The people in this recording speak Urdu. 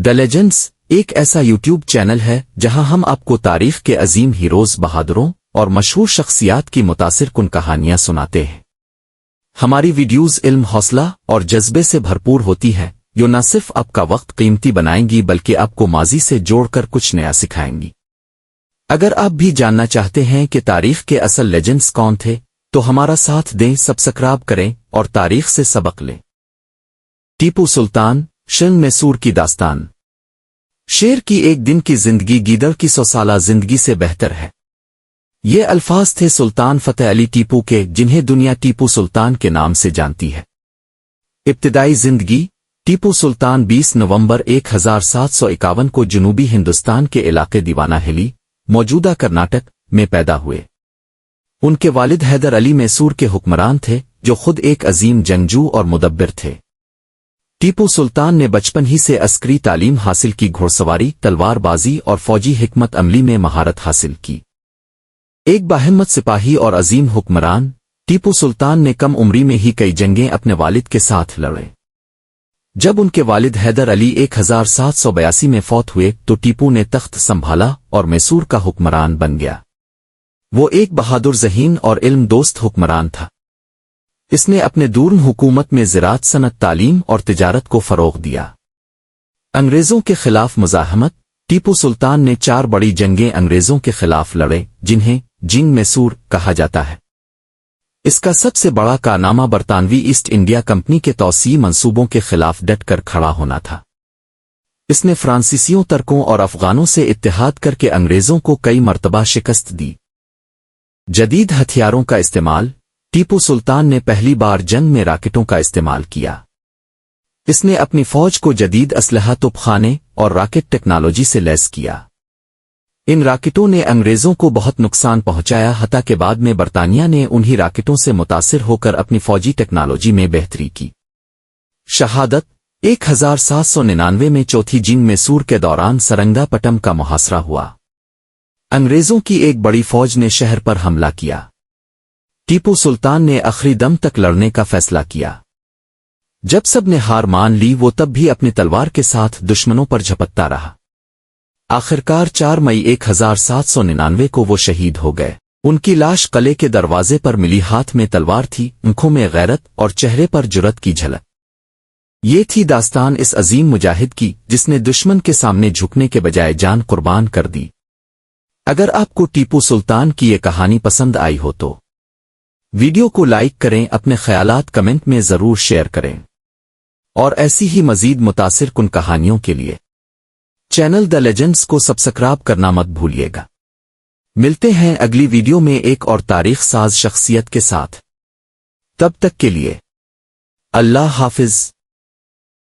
دی لیجنڈز ایک ایسا یوٹیوب چینل ہے جہاں ہم آپ کو تاریخ کے عظیم ہیروز، بہادروں اور مشہور شخصیات کی متاثر کن کہانیاں سناتے ہیں۔ ہماری ویڈیوز علم، حوصلہ اور جذبے سے بھرپور ہوتی ہیں، جو نہ صرف آپ کا وقت قیمتی بنائیں گی بلکہ آپ کو ماضی سے جوڑ کر کچھ نیا سکھائیں گی۔ اگر آپ بھی جاننا چاہتے ہیں کہ تاریخ کے اصل لیجنڈز کون تھے تو ہمارا ساتھ دیں، سبسکرائب کریں اور تاریخ سے سبق لیں۔ ٹیپو سلطان، شن میسور کی داستان۔ شیر کی ایک دن کی زندگی گیدڑ کی 100 سالہ زندگی سے بہتر ہے۔ یہ الفاظ تھے سلطان فتح علی ٹیپو کے، جنہیں دنیا ٹیپو سلطان کے نام سے جانتی ہے۔ ابتدائی زندگی۔ ٹیپو سلطان 20 نومبر 1751 کو جنوبی ہندوستان کے علاقے دیوانہ ہلی، موجودہ کرناٹک میں پیدا ہوئے۔ ان کے والد حیدر علی میسور کے حکمران تھے، جو خود ایک عظیم جنگجو اور مدبر تھے۔ ٹیپو سلطان نے بچپن ہی سے عسکری تعلیم حاصل کی، گھوڑ سواری، تلوار بازی اور فوجی حکمت عملی میں مہارت حاصل کی۔ ایک باہمت سپاہی اور عظیم حکمران، ٹیپو سلطان نے کم عمری میں ہی کئی جنگیں اپنے والد کے ساتھ لڑے۔ جب ان کے والد حیدر علی 1782 میں فوت ہوئے تو ٹیپو نے تخت سنبھالا اور میسور کا حکمران بن گیا۔ وہ ایک بہادر، ذہین اور علم دوست حکمران تھا۔ اس نے اپنے دورن حکومت میں زراعت، صنعت، تعلیم اور تجارت کو فروغ دیا۔ انگریزوں کے خلاف مزاحمت۔ ٹیپو سلطان نے 4 بڑی جنگیں انگریزوں کے خلاف لڑے، جنہیں جنگ میسور کہا جاتا ہے۔ اس کا سب سے بڑا کارنامہ برطانوی ایسٹ انڈیا کمپنی کے توسیعی منصوبوں کے خلاف ڈٹ کر کھڑا ہونا تھا۔ اس نے فرانسیسیوں، ترکوں اور افغانوں سے اتحاد کر کے انگریزوں کو کئی مرتبہ شکست دی۔ جدید ہتھیاروں کا استعمال۔ ٹیپو سلطان نے پہلی بار جنگ میں راکٹوں کا استعمال کیا۔ اس نے اپنی فوج کو جدید اسلحہ، توپ خانے اور راکٹ ٹیکنالوجی سے لیس کیا۔ ان راکٹوں نے انگریزوں کو بہت نقصان پہنچایا، حتیٰ کہ بعد میں برطانیہ نے انہی راکٹوں سے متاثر ہو کر اپنی فوجی ٹیکنالوجی میں بہتری کی۔ شہادت۔ 1799 میں چوتھی جنگ میسور کے دوران سرنگا پٹم کا محاصرہ ہوا۔ انگریزوں کی ایک بڑی فوج نے شہر پر حملہ کیا۔ ٹیپو سلطان نے آخری دم تک لڑنے کا فیصلہ کیا۔ جب سب نے ہار مان لی، وہ تب بھی اپنی تلوار کے ساتھ دشمنوں پر جھپٹتا رہا۔ آخرکار 4 مئی 1799 کو وہ شہید ہو گئے۔ ان کی لاش قلعے کے دروازے پر ملی، ہاتھ میں تلوار تھی، آنکھوں میں غیرت اور چہرے پر جرأت کی جھلک۔ یہ تھی داستان اس عظیم مجاہد کی، جس نے دشمن کے سامنے جھکنے کے بجائے جان قربان کر دی۔ اگر آپ کو ٹیپو سلطان کی یہ کہانی پسند آئی ہو تو ویڈیو کو لائک کریں، اپنے خیالات کمنٹ میں ضرور شیئر کریں، اور ایسی ہی مزید متاثر کن کہانیوں کے لیے چینل دی لیجنڈز کو سبسکرائب کرنا مت بھولیے گا۔ ملتے ہیں اگلی ویڈیو میں ایک اور تاریخ ساز شخصیت کے ساتھ۔ تب تک کے لیے اللہ حافظ۔